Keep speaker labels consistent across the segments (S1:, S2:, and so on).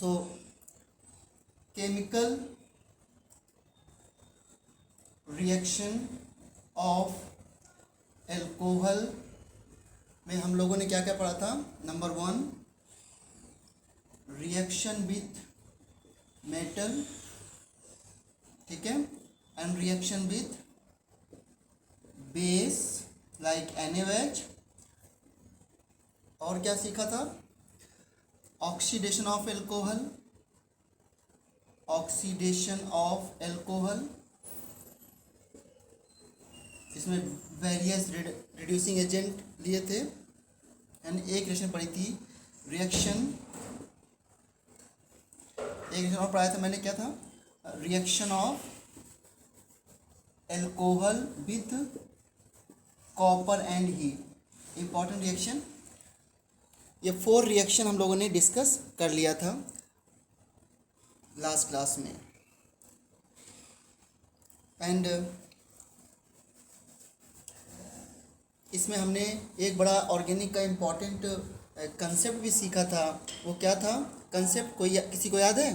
S1: So chemical reaction of alcohol में हम लोगों ने क्या क्या पढ़ा था। नंबर 1 रिएक्शन विथ मेटल, ठीक है, and reaction with base like NaOH। और क्या सीखा था, oxidation of alcohol, oxidation of alcohol, इसमें वेरियस रिड्यूसिंग एजेंट लिए थे। एंड एक रिएक्शन पढ़ी थी रिएक्शन, एक रिएक्शन और पढ़ाया था मैंने, क्या था, reaction of alcohol with copper and heat, important reaction. ये 4 रिएक्शन हम लोगों ने डिस्कस कर लिया था लास्ट क्लास में। एंड इसमें हमने एक बड़ा ऑर्गेनिक का इम्पॉर्टेंट कंसेप्ट भी सीखा था। वो क्या था कंसेप्ट, कोई किसी को याद है,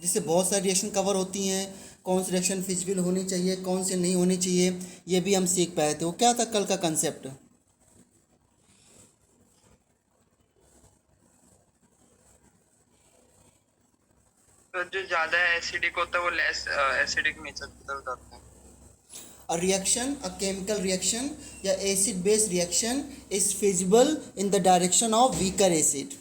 S1: जिससे बहुत सारी रिएक्शन कवर होती हैं, कौन सी रिएक्शन फिजिबल होनी चाहिए, कौन से नहीं होनी चाहिए, ये भी हम सीख पाए थे। वो क्या था कल का कंसेप्ट?
S2: तो जो ज्यादा एसिडिक होता है वो लेस एसिडिक नेचर की तरफ जाता है।
S1: A reaction, a chemical reaction या acid base reaction is feasible in the direction of weaker acid।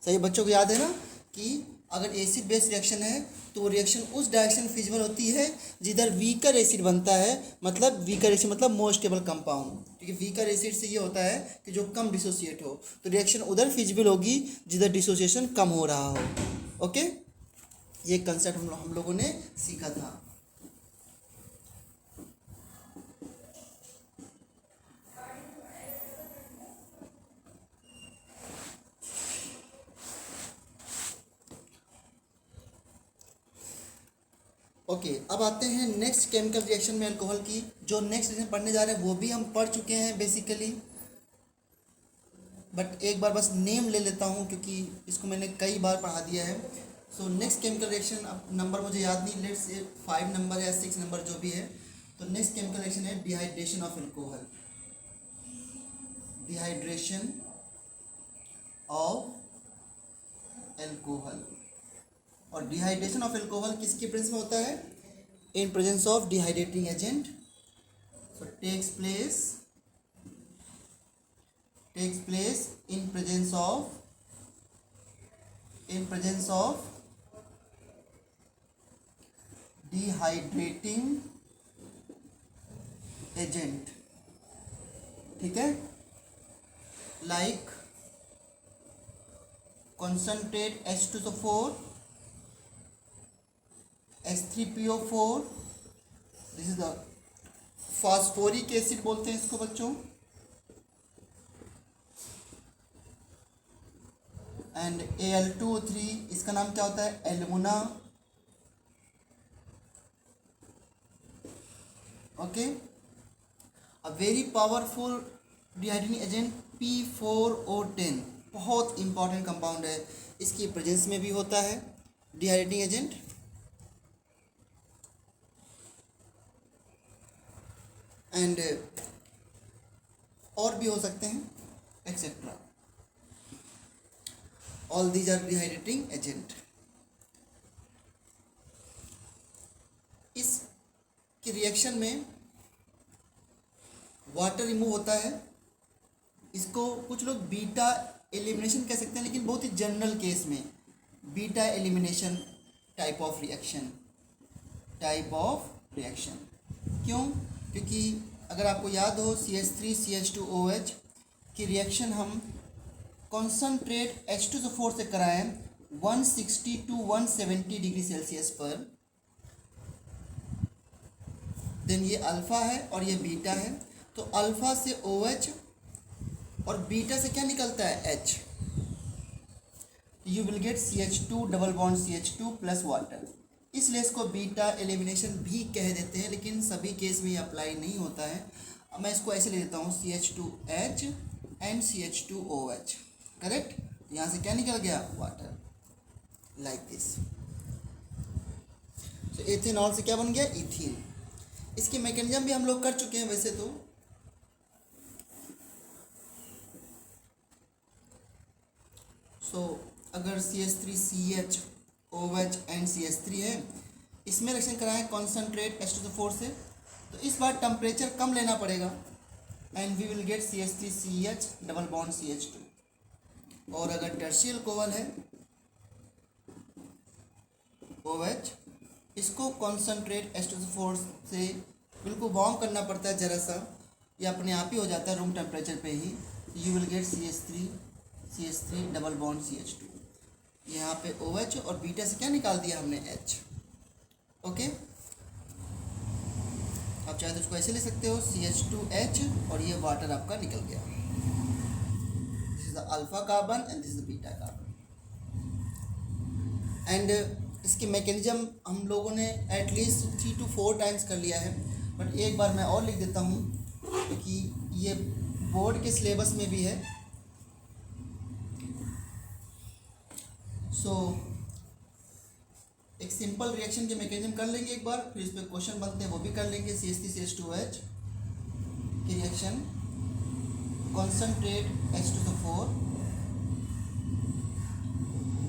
S1: सही बच्चों को याद है ना कि अगर एसिड बेस रिएक्शन है तो वो रिएक्शन उस डायरेक्शन फिजिबल होती है जिधर वीकर एसिड बनता है, मतलब वीकर एसिड मतलब मोर स्टेबल कंपाउंड, क्योंकि वीकर एसिड से ये होता है कि जो कम डिसोसिएट हो, तो रिएक्शन उधर फिजिबल होगी जिधर डिसोसिएशन कम हो रहा हो। ओके, ये कंसेप्ट हम लोगों ने सीखा था। ओके अब आते हैं नेक्स्ट केमिकल रिएक्शन में अल्कोहल की। जो नेक्स्ट रिएक्शन पढ़ने जा रहे हैं वो भी हम पढ़ चुके हैं बेसिकली, बट एक बार बस नेम ले लेता हूँ क्योंकि इसको मैंने कई बार पढ़ा दिया है। सो नेक्स्ट केमिकल रिएक्शन, अब नंबर मुझे याद नहीं, लेट्स से 5 नंबर या 6 नंबर जो भी है। तो नेक्स्ट केमिकल रिएक्शन है dehydration of alcohol, dehydration of alcohol. और डिहाइड्रेशन ऑफ एल्कोहल किसके प्रेजेंस में होता है? In presence of dehydrating agent. So takes place in presence of dehydrating agent, ठीक है, like concentrate H2SO4, H3PO4, this is the phosphoric acid बोलते हैं इसको बच्चों। एंड Al2O3, इसका नाम क्या होता है? Alumina. Okay, a very powerful dehydrating agent P4O10, बहुत इंपॉर्टेंट कंपाउंड है, इसकी प्रेजेंस में भी होता है डिहाइड्रेटिंग एजेंट। एंड और भी हो सकते हैं etcetera, all these are dehydrating agent. इस की रिएक्शन में वाटर रिमूव होता है, इसको कुछ लोग बीटा एलिमिनेशन कह सकते हैं, लेकिन बहुत ही जनरल केस में beta elimination type of reaction. क्यों? क्योंकि अगर आपको याद हो CH3CH2OH की रिएक्शन हम कॉन्सनट्रेट H2SO4 से कराएं 160 to 170 डिग्री सेल्सियस पर, देन ये अल्फ़ा है और ये बीटा है, तो अल्फ़ा से OH और बीटा से क्या निकलता है? H। You will gate CH2 double bond CH2 plus water, इसलिए इसको बीटा एलिमिनेशन भी कह देते हैं, लेकिन सभी केस में ये अप्लाई नहीं होता है। अब मैं इसको ऐसे ले लेता हूँ CH2H एंड CH2OH, करेक्ट। तो यहाँ से क्या निकल गया, वाटर, लाइक दिस। तो एथेनॉल से क्या बन गया, इथीन। इसकी मैकेनिज्म भी हम लोग कर चुके हैं वैसे तो। सो अगर CH3CH OH एंड CH3 है, इसमें रिएक्शन कराएं कॉन्सेंट्रेट H2O4 से, तो इस बार टेम्परेचर कम लेना पड़ेगा and we will get CH3CH double bond CH2। और अगर टर्शियल कोवल है OH, इसको कॉन्सेंट्रेट H2O4 से बिल्कुल वार्म करना पड़ता है ज़रा सा, ये अपने आप ही हो जाता है रूम टेम्परेचर पे ही। You will get CH3 double bond CH2। यहाँ पे OH और बीटा से क्या निकाल दिया हमने, H। ओके, आप चाहे तो इसको ऐसे ले सकते हो, CH2H, और ये वाटर आपका निकल गया। This is the alpha carbon and this is the beta carbon. And इसकी मैकेनिज्म हम लोगों ने एटलीस्ट 3 to 4 टाइम्स कर लिया है, बट एक बार मैं और लिख देता हूँ क्योंकि ये बोर्ड के सिलेबस में भी है। सो एक सिंपल रिएक्शन के मैकेनिज्म कर लेंगे एक बार, फिर इस पर क्वेश्चन बनते हैं वो भी कर लेंगे। CH3CH2OH की reaction, concentrate H2O4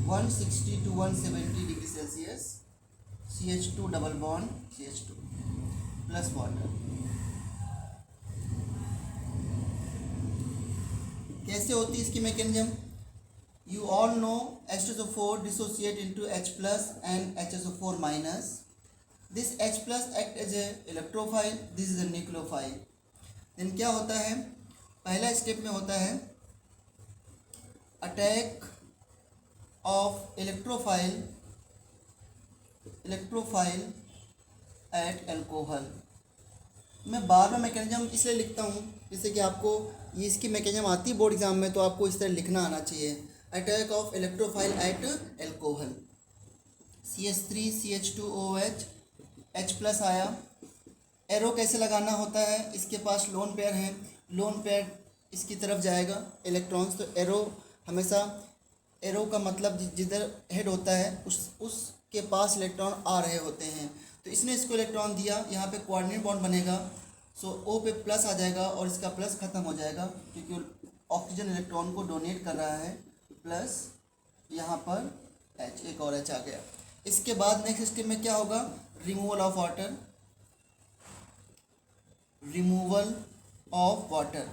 S1: 160 to 170 degree Celsius, CH2 double bond CH2 plus water. कैसे होती है इसकी mechanism, you all know H2O4 dissociate into H plus and HSO4 minus. This H plus act as a electrophile, this is a nucleophile. then क्या होता है, पहला step में होता है attack of electrophile at alcohol. मैं बार बार मैकेनिज्म इसलिए लिखता हूँ जैसे कि आपको ये इसकी मैकेनिज्म आती है बोर्ड एग्जाम में, तो आपको इस तरह लिखना आना चाहिए। Attack of electrophile at alcohol, CH3CH2OH H plus आया। एरो कैसे लगाना होता है, इसके पास लोन पेयर है, लोन पेयर इसकी तरफ जाएगा इलेक्ट्रॉन्स, तो एरो हमेशा, एरो का मतलब जिधर हेड होता है उसके पास इलेक्ट्रॉन आ रहे होते हैं। तो इसने इसको इलेक्ट्रॉन दिया, यहाँ पे कोऑर्डिनेट बॉन्ड बनेगा, सो O पे प्लस आ जाएगा और इसका प्लस ख़त्म हो जाएगा क्योंकि ऑक्सीजन इलेक्ट्रॉन को डोनेट कर रहा है, प्लस यहाँ पर H, एक और H आ गया। इसके बाद नेक्स्ट स्टेप में क्या होगा, रिमूवल ऑफ वाटर।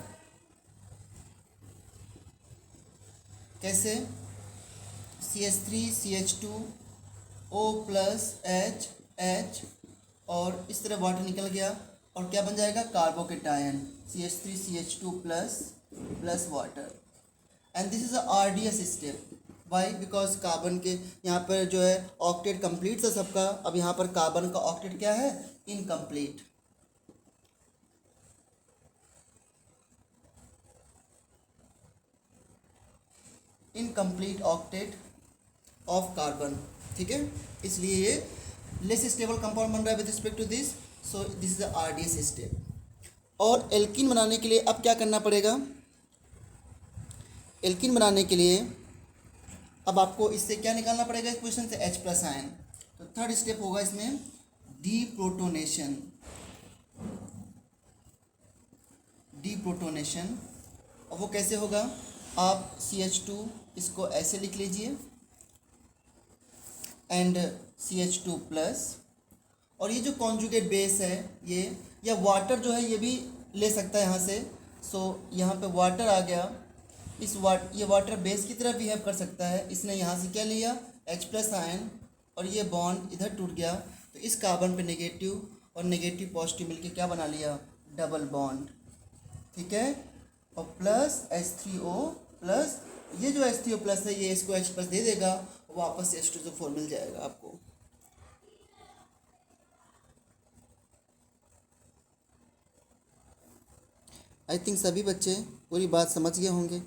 S1: कैसे, CH3CH2O प्लस H और इस तरह वाटर निकल गया और क्या बन जाएगा, carbocation CH3CH2 plus water. And this is a RDS step. Why, because carbon के यहाँ पर जो है ऑक्टेट कंप्लीट था सबका, अब यहाँ पर कार्बन का ऑक्टेट क्या है, incomplete. Incomplete octet of carbon, ठीक है, इसलिए ये लेस स्टेबल कंपाउंड बन रहा है with respect to this. So this is the RDS step. और एल्कीन बनाने के लिए अब क्या करना पड़ेगा, एल्कीन बनाने के लिए अब आपको इससे क्या निकालना पड़ेगा, इस पोजीशन से H प्लस आयन। तो थर्ड स्टेप होगा इसमें डीप्रोटोनेशन। और वो कैसे होगा, आप CH2 इसको ऐसे लिख लीजिए एंड CH2 प्लस, और ये जो कॉन्जुगेट बेस है ये, या वाटर जो है ये भी ले सकता है यहाँ से। सो यहाँ पे वाटर आ गया, ये वाटर बेस की तरह बिहेव कर सकता है। इसने यहाँ से क्या लिया, H प्लस आयन, और ये बॉन्ड इधर टूट गया, तो इस कार्बन पे नेगेटिव और नेगेटिव पॉजिटिव मिलके क्या बना लिया, डबल बॉन्ड, ठीक है। और प्लस H3O प्लस, ये जो H3O प्लस है ये इसको H प्लस दे देगा, वापस से H2O4 मिल जाएगा आपको। आई थिंक सभी बच्चे पूरी बात समझ गए होंगे।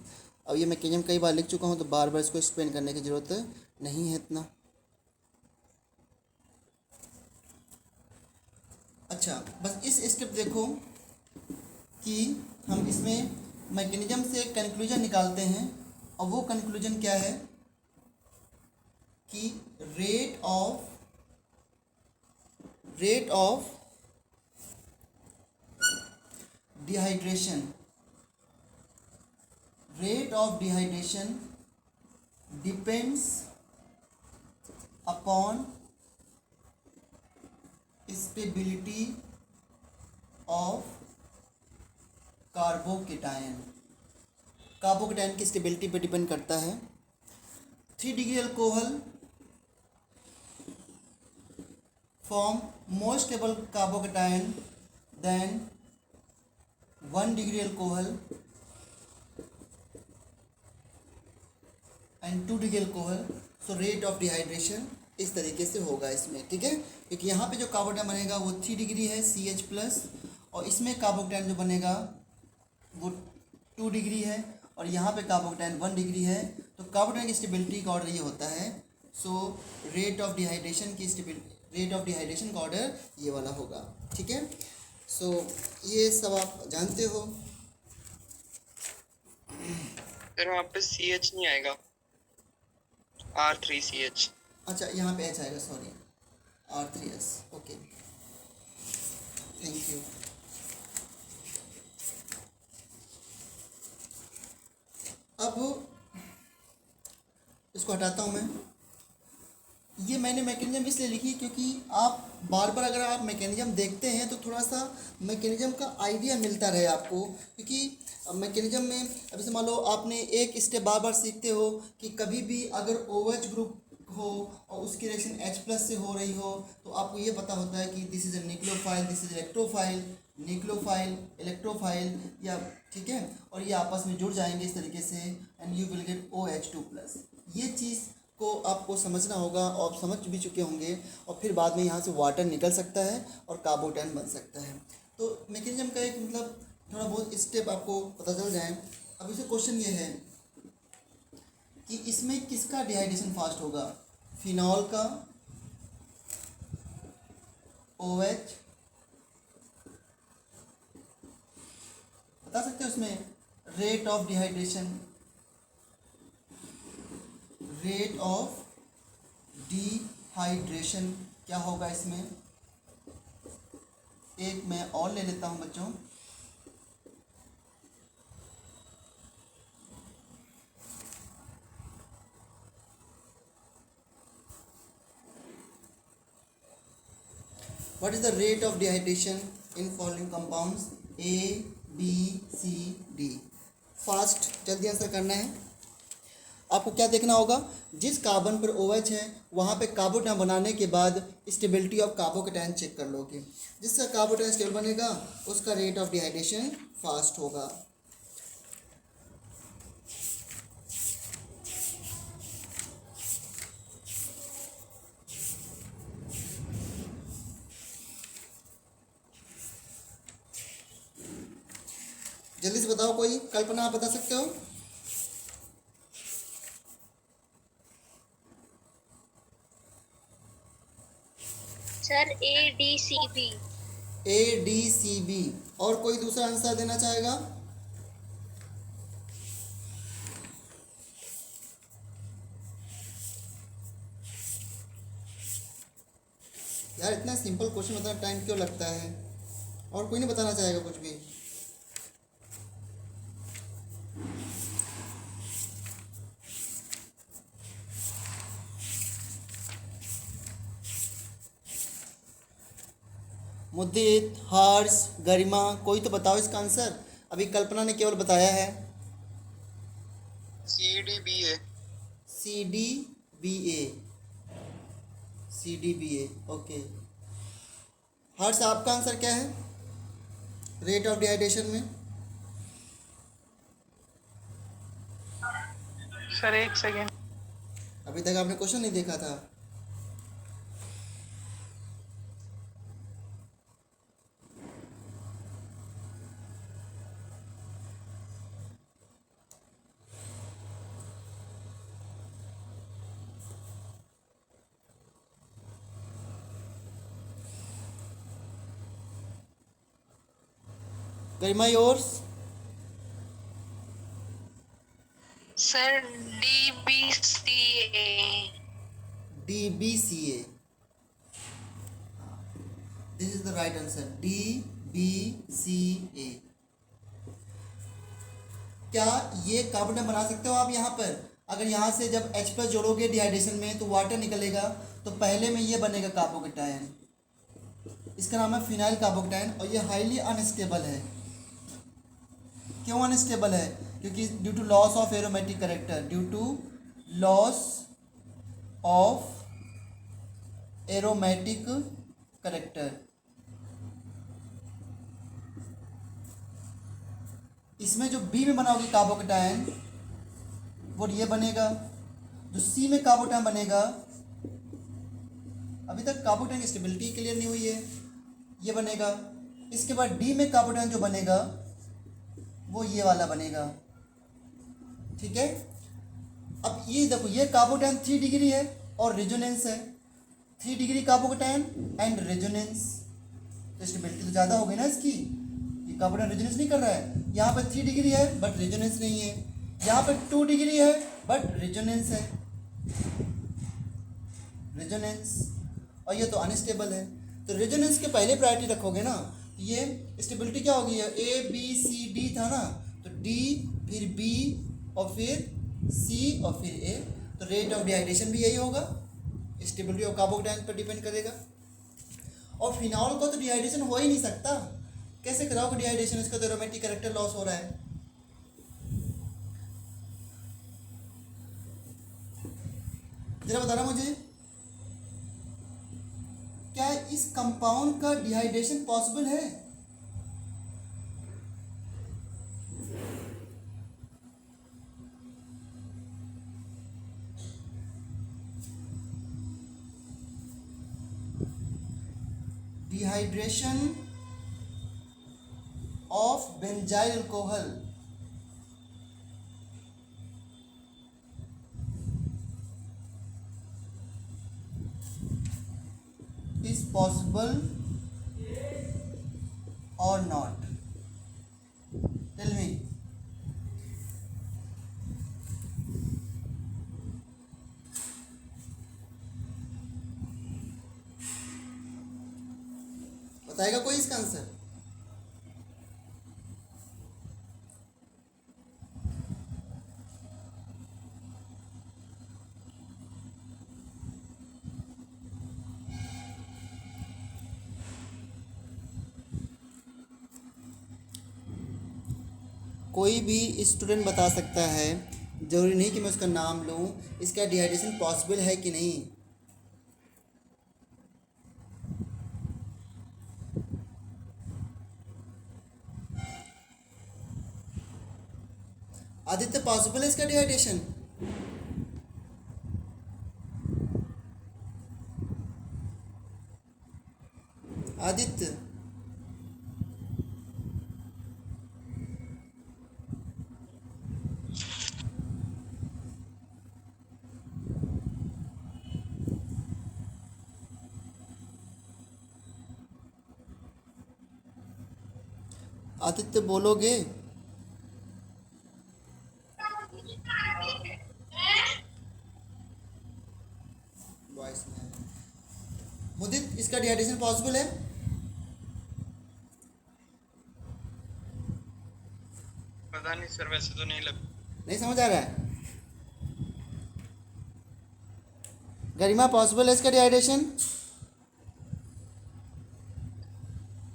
S1: अब ये मैकेनिज्म कई बार लिख चुका हूँ तो बार बार इसको एक्सप्लेन करने की ज़रूरत नहीं है इतना। अच्छा, बस इस स्टेप देखो कि हम इसमें मैकेनिज्म से कंक्लूजन निकालते हैं और वो कंक्लूजन क्या है कि rate of dehydration depends upon stability of carbocation की स्टेबिलिटी पे डिपेंड करता है। 3 degree alcohol form more stable carbocation than 1 degree alcohol and 2 degree alcohol. So rate of dehydration इस तरीके से होगा इसमें, ठीक है। क्योंकि यहाँ पे जो कार्बोकेटायन बनेगा वो 3 डिग्री है CH+, और इसमें कार्बोकेटायन जो बनेगा वो 2 डिग्री है, और यहाँ पे कार्बोकेटायन 1 डिग्री है। तो कार्बोकेटायन की स्टेबिलिटी का ऑर्डर ये होता है। सो रेट ऑफ डिहाइड्रेशन का ऑर्डर ये वाला होगा, ठीक है। सो ये सब आप जानते हो।
S2: फिर वहाँ पे CH नहीं आएगा, R3CH।
S1: अच्छा, यहाँ पे H आएगा, sorry, R3S, okay, thank you. अब इसको हटाता हूँ मैं। ये मैंने मैकेनिज्म इसलिए लिखी क्योंकि आप बार बार अगर आप मैकेनिज्म देखते हैं तो थोड़ा सा मैकेनिज्म का आइडिया मिलता रहे आपको। क्योंकि मैकेनिज्म में अब जैसे मान लो आपने एक स्टेप बार बार सीखते हो कि कभी भी अगर OH ग्रुप हो और उसकी रिएक्शन H+ से हो रही हो तो आपको ये पता होता है कि this is a nucleophile, this is electrophile, electrophile, या ठीक है, और ये आपस में जुड़ जाएंगे इस तरीके से and you will gate OH2+। ये चीज़ को आपको समझना होगा और समझ भी चुके होंगे, और फिर बाद में यहाँ से वाटर निकल सकता है और कार्बोकेटायन बन सकता है। तो मैकेनिज्म का एक मतलब थोड़ा बहुत स्टेप आपको पता चल जाए। अब इसे क्वेश्चन ये है कि इसमें किसका डिहाइड्रेशन फास्ट होगा, फिनॉल का, OH, बता सकते हो उसमें रेट ऑफ डिहाइड्रेशन क्या होगा इसमें। एक मैं और ले लेता हूं बच्चों, what is the rate of dehydration in following compounds A, B, C, D। Fast जल्दी आंसर करना है। आपको क्या देखना होगा, जिस कार्बन पर OH है वहाँ पे कार्बोकेटायन बनाने के बाद स्टेबिलिटी ऑफ कार्बोकेटायन चेक कर लोगे। जिसका कार्बोकेटायन स्टेबल बनेगा उसका रेट ऑफ डिहाइड्रेशन फास्ट होगा। जल्दी से बताओ, कोई कल्पना आप बता सकते हो।
S3: Sir ADCB।
S1: ADCB। और कोई दूसरा आंसर देना चाहेगा। यार इतना सिंपल क्वेश्चन बताना टाइम क्यों लगता है। और कोई नहीं बताना चाहेगा कुछ भी। मुद्दित, हर्ष, गरिमा, कोई तो बताओ इसका आंसर। अभी कल्पना ने केवल बताया है
S2: CDBA।
S1: CDBA, okay. हर्ष, आपका आंसर क्या है रेट ऑफ डिहाइड्रेशन में।
S2: सर एक सेकेंड।
S1: अभी तक आपने क्वेश्चन नहीं देखा था। Garima, yours.
S3: Sir DBCA।
S1: DBCA, this is the right answer, DBCA। क्या ये कार्बोनेट बना सकते हो आप यहाँ पर? अगर यहाँ से जब H प्लस जोड़ोगे डिहाइड्रेशन में तो वाटर निकलेगा, तो पहले में ये बनेगा कार्बोकेटायन, इसका नाम है फिनाइल कार्बोकेटायन, और ये हाईली अनस्टेबल है। क्यों अनस्टेबल है? क्योंकि due to loss of aromatic character, due to loss of aromatic character. इसमें जो बी में बनाओगे कार्बोकेटायन वो ये बनेगा, जो सी में कार्बोकेटायन बनेगा, अभी तक कार्बोकेटायन की स्टेबिलिटी क्लियर नहीं हुई है, ये बनेगा। इसके बाद डी में कार्बोकेटायन जो बनेगा वो ये वाला बनेगा, ठीक है। अब ये देखो, ये कार्बोकेटायन 3 डिग्री है और रेजोनेंस है, 3 डिग्री कार्बोकेटायन एंड रेजोनेंस, तो स्टेबिलिटी तो ज़्यादा हो गई ना इसकी, ये कार्बोकेटायन रेजोनेंस नहीं कर रहा है। यहाँ पर 3 डिग्री है बट रेजोनेंस नहीं है, यहाँ पर 2 डिग्री है बट रेजोनेंस है, रेजोनेंस, और ये तो अनस्टेबल है। तो रेजोनेंस के पहले प्रायोरिटी रखोगे ना, तो ये स्टेबिलिटी क्या होगी, A B C D था ना, तो D फिर B और फिर C और फिर A, तो रेट ऑफ डिहाइड्रेशन भी यही होगा, स्टेबिलिटी ऑफ कार्बोकेटायन पर डिपेंड करेगा। और फिनॉल को तो डिहाइड्रेशन हो ही नहीं सकता, कैसे कराओगे डिहाइड्रेशन, इसका तो एरोमेटिक कैरेक्टर लॉस हो रहा है। जरा बताना मुझे, क्या इस कंपाउंड का डिहाइड्रेशन पॉसिबल है? Dehydration of benzyl alcohol is possible or not? Tell me. बताएगा कोई इसका आंसर? कोई भी स्टूडेंट बता सकता है, ज़रूरी नहीं कि मैं उसका नाम लूँ, इसका डिहाइड्रेशन पॉसिबल है कि नहीं? आदित्य, पॉसिबल है इसका डिहाइड्रेशन? आदित्य, आदित्य बोलोगे? वॉइस में मुदित, इसका डिहाइड्रेशन पॉसिबल है?
S2: पता नहीं सर, वैसे तो नहीं लग।
S1: नहीं समझ आ रहा है? गरिमा, पॉसिबल है इसका डिहाइड्रेशन?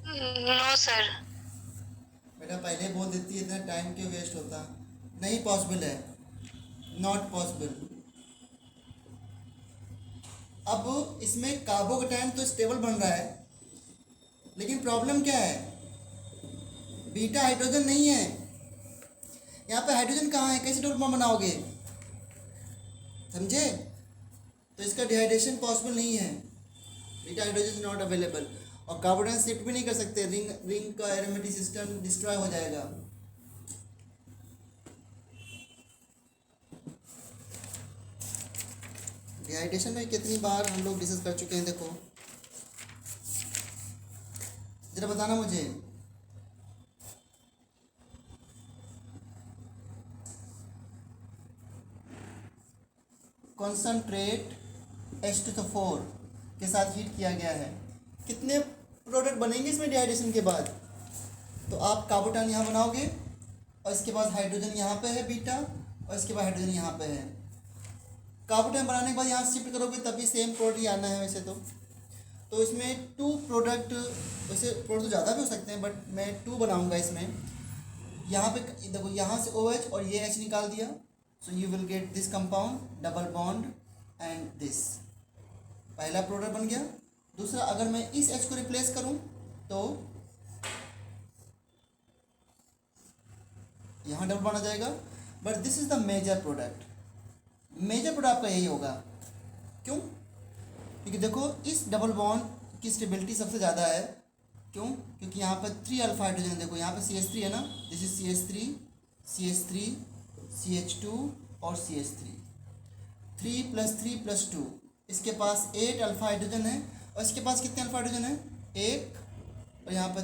S3: No sir.
S1: बेटा पहले बोल देती है, इतना टाइम क्यों वेस्ट होता? नहीं पॉसिबल है, नॉट पॉसिबल। अब इसमें कार्बोकेटायन तो स्टेबल बन रहा है, लेकिन प्रॉब्लम क्या है, बीटा हाइड्रोजन नहीं है यहाँ पे। हाइड्रोजन कहाँ है, कैसे डबल बॉन्ड बनाओगे, समझे? तो इसका डिहाइड्रेशन पॉसिबल नहीं है, बीटा हाइड्रोजन नॉट अवेलेबल। और कार्बोकेटायन शिफ्ट भी नहीं कर सकते, रिंग का एरोमेटिक सिस्टम डिस्ट्रॉय हो जाएगा। डिहाइड्रेशन में कितनी बार हम लोग डिस्कस कर चुके हैं, देखो जरा बताना मुझे। कॉन्सनट्रेट H2SO4 के साथ हीट किया गया है, कितने प्रोडक्ट बनेंगे इसमें डिहाइड्रेशन के बाद? तो आप कार्बोटान यहाँ बनाओगे और इसके बाद हाइड्रोजन यहाँ पे है बीटा और इसके बाद हाइड्रोजन यहाँ पे है। कार्बोटान बनाने के बाद यहाँ शिफ्ट करोगे तभी सेम प्रोडक्ट ही आना है वैसे तो इसमें 2 प्रोडक्ट, वैसे प्रोडक्ट तो ज़्यादा भी हो सकते हैं बट मैं 2 बनाऊँगा इसमें। यहाँ पे देखो, यहाँ से OH और ये H निकाल दिया, so you will get this compound double bond and this, पहला प्रोडक्ट बन गया। दूसरा, अगर मैं इस H को रिप्लेस करूँ तो यहाँ डबल बॉन्ड आ जाएगा, but this is the major product. Major product आपका यही होगा, क्यों? क्योंकि देखो इस डबल बॉन्ड की स्टेबिलिटी सबसे ज़्यादा है, क्यों? क्योंकि यहाँ पर 3 अल्फा हाइड्रोजन, देखो यहाँ पे CH3 है ना, दिस इज CH3 CH2 और CH3, 3 + 3 + 2, इसके पास 8 अल्फा हाइड्रोजन है और इसके पास कितने अल्फा हाइड्रोजन है? 1, और यहाँ पर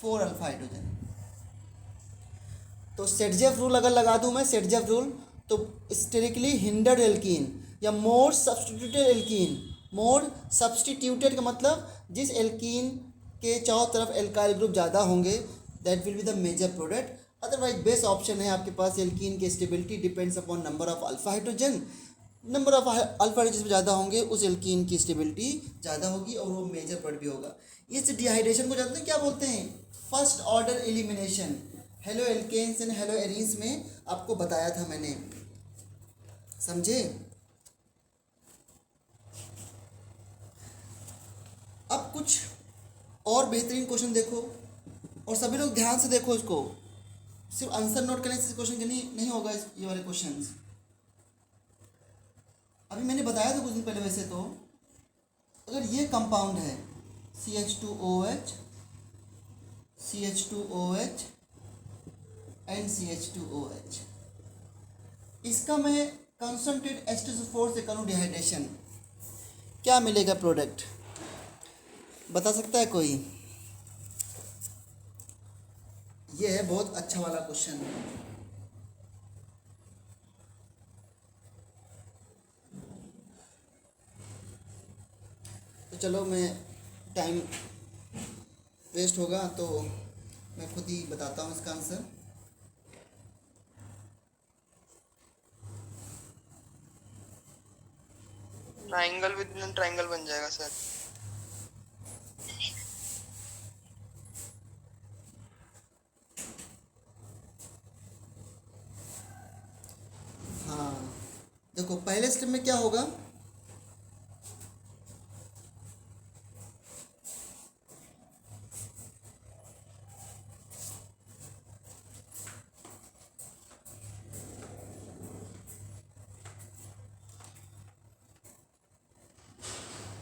S1: 4 अल्फा हाइड्रोजन। तो सेटजेफ रूल अगर लगा दूँ मैं, सेटजेफ रूल, तो स्टेरिकली हिंडर्ड एल्कीन या more substituted alkene, more substituted का मतलब जिस एल्कीन के चारों तरफ एल्काइल ग्रुप ज़्यादा होंगे, that will be the major product. Otherwise best option है आपके पास, एल्कीन की stability depends upon number of alpha hydrogen, number of alpha hydrogen ज़्यादा होंगे उस एल्कीन की स्टेबिलिटी ज़्यादा होगी और वो मेजर प्रोडक्ट भी होगा। इस डिहाइड्रेशन को जानते हैं क्या बोलते हैं? First order elimination. Haloalkanes and haloarenes में आपको बताया था मैंने, समझे? अब कुछ और बेहतरीन क्वेश्चन देखो और सभी लोग ध्यान से देखो इसको, सिर्फ आंसर नोट करने से क्वेश्चन के नहीं होगा ये वाले क्वेश्चंस। अभी मैंने बताया था कुछ दिन पहले, वैसे तो अगर ये कंपाउंड है CH2OH CH2OH एंड CH2OH, इसका मैं कंसंट्रेट H2SO4 से करूँ डिहाइड्रेशन, क्या मिलेगा प्रोडक्ट? बता सकता है कोई? ये है बहुत अच्छा वाला क्वेश्चन। तो चलो, मैं टाइम वेस्ट होगा तो मैं खुद ही बताता हूँ इसका answer.
S2: Triangle with in triangle बन जाएगा सर।
S1: हाँ देखो, पहले स्टेप में क्या होगा,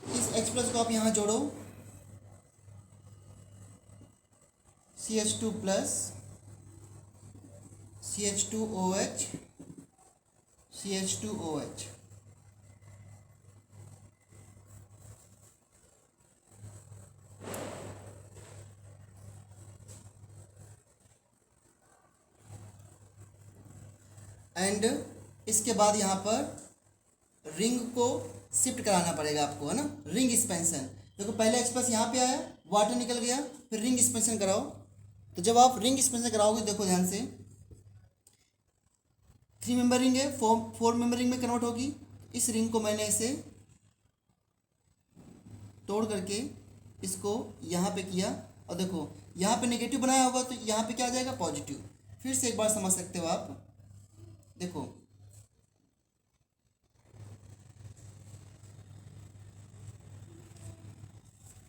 S1: इस H+ को आप यहाँ जोड़ो, CH2+ CH2OH CH2OH, एंड इसके बाद यहाँ पर रिंग को शिफ्ट कराना पड़ेगा आपको, है ना, रिंग एक्सपेंशन। देखो पहले H+ यहाँ पे आया, वाटर निकल गया, फिर रिंग एक्सपेंशन कराओ। तो जब आप रिंग एक्सपेंशन कराओगे, देखो ध्यान से, 3 मेंबर रिंग है, 4 मेंबर रिंग में कन्वर्ट होगी। इस रिंग को मैंने इसे तोड़ करके इसको यहाँ पे किया और देखो यहाँ पे नेगेटिव बनाया होगा तो यहाँ पे क्या आ जाएगा? पॉजिटिव। फिर से एक बार समझ सकते हो आप, देखो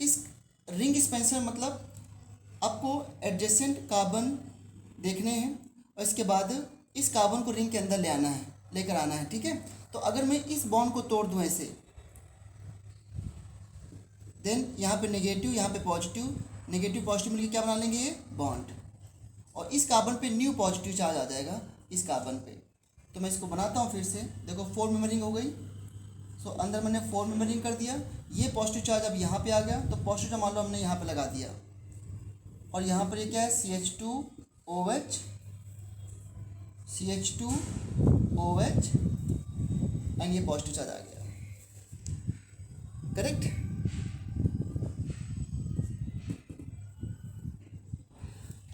S1: इस रिंग एक्सपेंशन मतलब आपको एडजेसेंट कार्बन देखने हैं और इसके बाद इस कार्बन को रिंग के अंदर लेकर आना है, ठीक है। तो अगर मैं इस बॉन्ड को तोड़ दूं ऐसे, देन यहाँ पे नेगेटिव, यहाँ पे पॉजिटिव, नेगेटिव पॉजिटिव मिलकर क्या बना लेंगे? ये बॉन्ड। और इस कार्बन पे न्यू पॉजिटिव चार्ज आ जाएगा इस कार्बन पे। तो मैं इसको बनाता हूँ फिर से, देखो 4 मेंबर रिंग हो गई। सो अंदर मैंने 4 मेंबर रिंग कर दिया, ये पॉजिटिव चार्ज अब यहाँ पे आ गया, तो पॉजिटिव चार्ज मान लो हमने यहाँ पे लगा दिया और यहाँ पर ये क्या है? CH2OH एंड ये पॉजिटिव चार्ज आ गया, करेक्ट।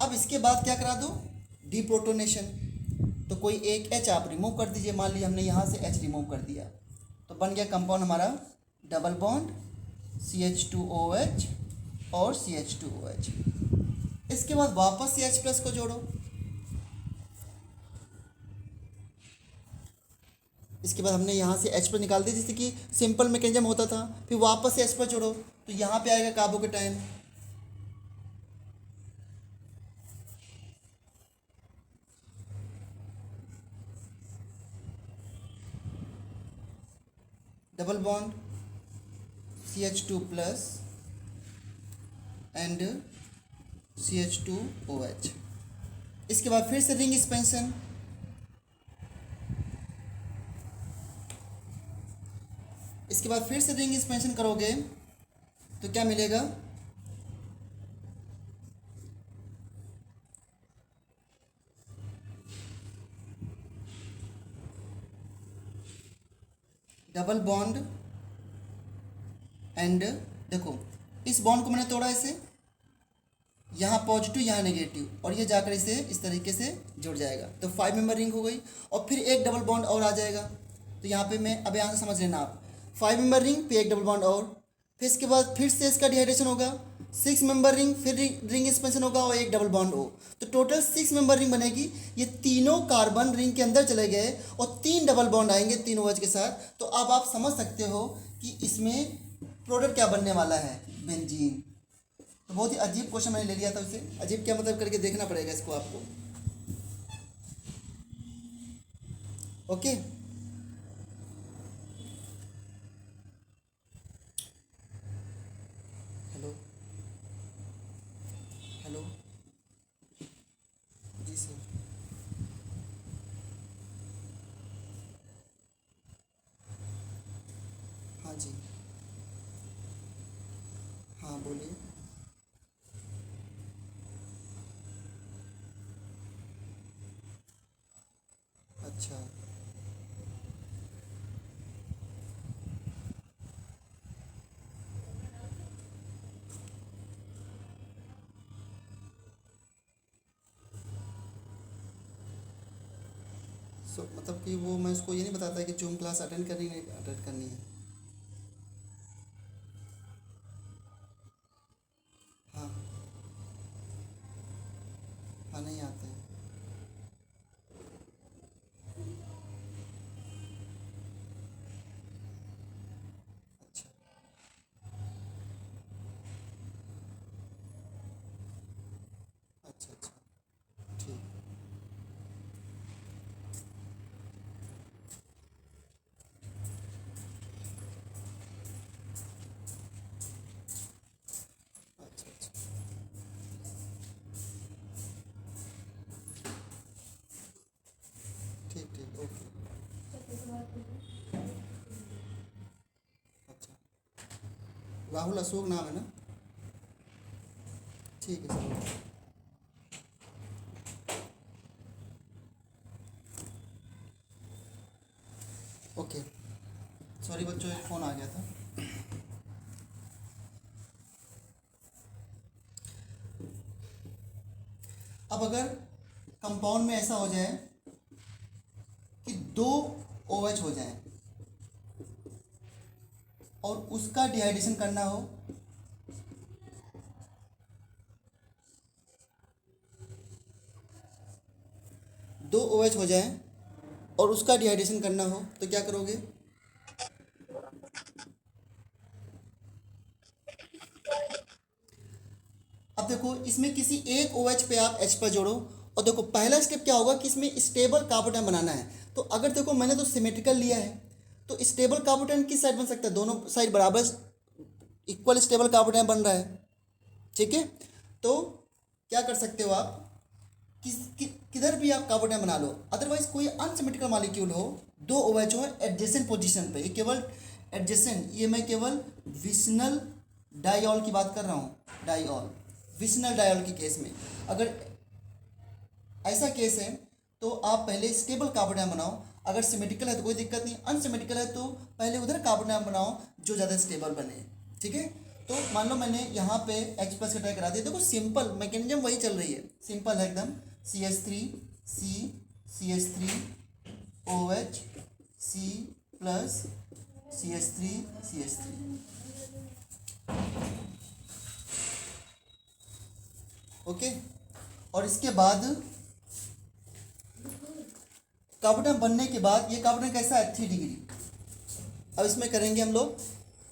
S1: अब इसके बाद क्या करा दो, डीप्रोटोनेशन। तो कोई एक H आप रिमूव कर दीजिए, मान लीजिए हमने यहाँ से H रिमूव कर दिया, तो बन गया कंपाउंड हमारा डबल बॉन्ड CH2OH और CH2OH। इसके बाद वापस से H प्लस को जोड़ो, इसके बाद हमने यहाँ से H प्लस निकाल दिया, जैसे कि सिंपल मैकेनिज्म होता था, फिर वापस से H प्लस जोड़ो, तो यहाँ पे आएगा कार्बो के time, double bond CH2 plus and CH2OH। इसके बाद फिर से रिंग एक्सपेंशन, इसके बाद फिर से रिंग एक्सपेंशन करोगे तो क्या मिलेगा, डबल बॉन्ड एंड, देखो इस बॉन्ड को मैंने तोड़ा ऐसे, यहाँ पॉजिटिव यहाँ नेगेटिव, और ये जाकर इसे इस तरीके से जुड़ जाएगा, तो 5 मेंबर रिंग हो गई। और फिर एक डबल बॉन्ड और आ जाएगा, तो यहाँ पे मैं अब यहाँ से समझ लेना आप, 5 मेंबर रिंग फिर एक डबल बॉन्ड और, फिर इसके बाद फिर से इसका डिहाइड्रेशन होगा, 6 मेंबर रिंग, फिर रिंग एक्सपेंशन होगा और एक डबल बॉन्ड हो, तो टोटल 6 मेंबर रिंग बनेगी। ये तीनों कार्बन रिंग के अंदर चले गए और 3 डबल बॉन्ड आएंगे 3 OH के साथ। तो अब आप समझ सकते हो कि इसमें प्रोडक्ट क्या बनने वाला है, बेंजीन। तो बहुत ही अजीब क्वेश्चन मैंने ले लिया था उसे, अजीब क्या मतलब करके देखना पड़ेगा इसको आपको, ओके। हेलो हेलो, जी सर, हाँ जी, हाँ बोलिए। अच्छा, मतलब कि वो मैं उसको ये नहीं बताता कि जूम क्लास अटेंड करनी नहीं अटेंड करनी है। हाँ हाँ, नहीं आते हैं। अच्छा अच्छा अच्छा, ठीक, अच्छा अच्छा, ठीक ठीक, ओके। अच्छा, राहुल अशोक नाम है ना, ठीक है सर, ओके। सॉरी बच्चों, एक फ़ोन आ गया था। अब अगर कंपाउंड में ऐसा हो जाए कि 2 OH हो जाए और उसका डिहाइड्रेशन करना हो, दो OH हो जाए और उसका डिहाइड्रेशन करना हो, तो क्या करोगे, अब देखो इसमें किसी एक OH पे आप H पर जोड़ो, और देखो पहला स्टेप क्या होगा कि इसमें स्टेबल कार्बोटाइन बनाना है। तो अगर देखो मैंने तो सिमेट्रिकल लिया है, तो स्टेबल कार्बोटाइन किस साइड बन सकता है, दोनों साइड बराबर इक्वल स्टेबल कार्बोटाइन बन रहा है, ठीक है। तो क्या कर सकते हो आप, किधर भी आप कार्बोटाइन बना लो, अदरवाइज कोई अनसिमेट्रिकल मॉलिक्यूल हो, 2 OH हो एडजेसेंट पोजीशन पे, ये केवल एडजेसेंट, ये मैं केवल विशनल डाइऑल की बात कर रहा हूँ, डाइऑल, विशनल डाइऑल की केस में अगर ऐसा केस है तो आप पहले स्टेबल कार्बोटाइन बनाओ। अगर सिमेट्रिकल है तो कोई दिक्कत नहीं, अनसिमेट्रिकल है तो पहले उधर कार्बन आयन बनाओ जो ज़्यादा स्टेबल बने, ठीक है। तो मान लो मैंने यहाँ पे H प्लस का ट्राई करा दिया, देखो सिंपल मैकेनिज्म वही चल रही है, सिंपल है एकदम, CH3 CH3 OH C plus CH3 CH3, okay. और इसके बाद कार्बन बनने के बाद ये कार्बन कैसा है 3 डिग्री। अब इसमें करेंगे हम लोग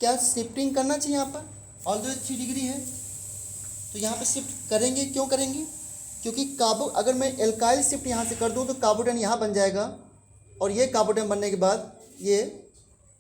S1: क्या, शिफ्टिंग करना चाहिए यहाँ पर, ऑल्दो 3 डिग्री है तो यहाँ पे शिफ्ट करेंगे। क्यों करेंगे, क्योंकि कार्बो अगर मैं एल्काइल शिफ्ट यहाँ से कर दूँ तो कार्बोडन यहाँ बन जाएगा और ये कार्बोडन बनने के बाद ये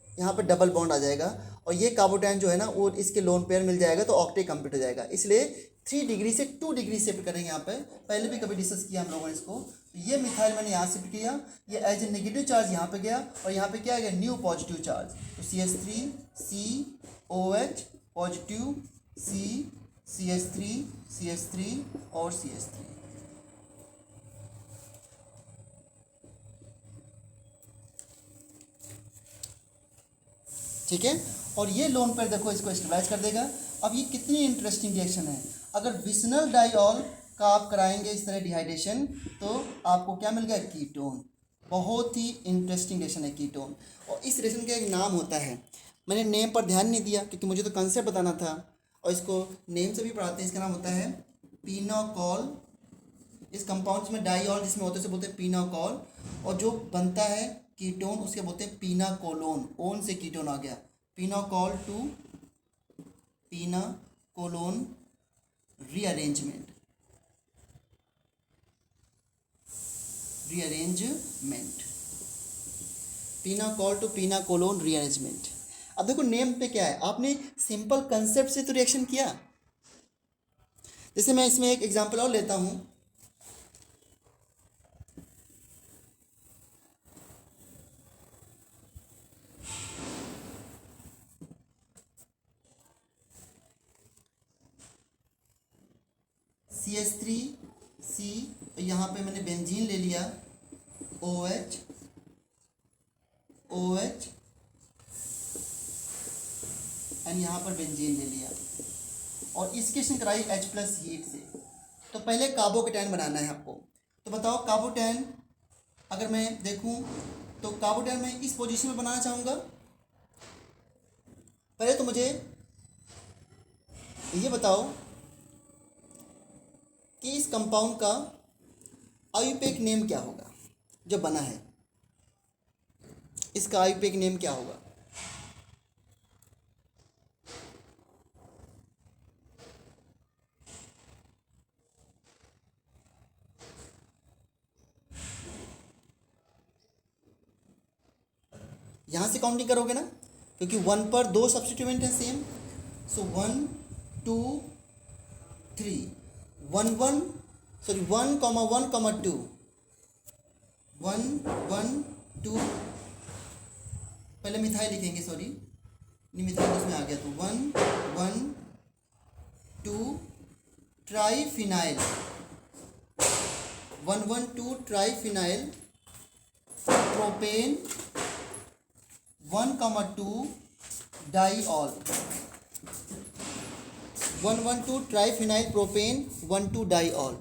S1: यहाँ पर डबल बॉन्ड आ जाएगा और ये कार्बोडन जो है ना वो इसके लोन पेयर मिल जाएगा तो ऑक्टेट कंप्लीट हो जाएगा। इसलिए 3 डिग्री से 2 डिग्री शिफ्ट करेंगे यहाँ पे, पहले भी कभी डिस्कस किया हम लोगों ने इसको। तो ये मिथाइल मैंने यहाँ शिफ्ट किया, ये एज ए नेगेटिव चार्ज यहाँ पे गया और यहाँ पे क्या आ गया न्यू पॉजिटिव चार्ज, तो CH3 COH पॉजिटिव CH3 और CH3। ठीक है, और ये लोन पेयर देखो इसको स्टेबलाइज कर देगा। अब ये कितनी इंटरेस्टिंग रिएक्शन है, अगर विसनल डाइऑल का आप कराएंगे इस तरह डिहाइड्रेशन तो आपको क्या मिल गया, कीटोन। बहुत ही इंटरेस्टिंग रिएक्शन है कीटोन, और इस रिएक्शन का एक नाम होता है, मैंने नेम पर ध्यान नहीं दिया क्योंकि मुझे तो कंसेप्ट बताना था, और इसको नेम से भी पढ़ाते हैं। इसका नाम होता है पिनोकॉल। इस कंपाउंड्स में डाइऑल जिसमें होते हैं उसे बोलते हैं पिनोकॉल, और जो बनता है कीटोन उसके बोलते हैं पिनाकोलोन, ओन से कीटोन आ गया, pinacol to pinacolone rearrangement. Pinacol to pinacolone rearrangement. अब देखो नेम पे क्या है, आपने सिंपल कंसेप्ट से तो रिएक्शन किया। जैसे मैं इसमें एक एग्जांपल और लेता हूं, CH3 C, यहाँ पे मैंने बेंजीन ले लिया, OH एंड यहाँ पर बेंजीन ले लिया, और इसकी रिएक्शन कराई H प्लस हीट से। तो पहले कार्बोकेटाइन बनाना है आपको। तो बताओ कार्बोटेन अगर मैं देखूँ तो कार्बोटेन मैं इस पोजीशन में बनाना चाहूँगा। पहले तो मुझे ये बताओ कि इस कंपाउंड का आयुपेक नेम क्या होगा जो बना है, इसका आयुपेक नेम क्या होगा। यहाँ से काउंटिंग करोगे ना, क्योंकि 1 पर 2 सब्स्टिट्यूएंट है सेम, सो 1 2 3 1 1 सॉरी 1 कॉमा 1 कॉमा 2 1 1 2, पहले मिथाइल लिखेंगे, सॉरी नहीं मिथाइल उसमें आ गया, तो 1 1 2 triphenyl 1 1 2 triphenyl propane 1 comma 2 diol 1 1 2 triphenyl propane 1 2 diol.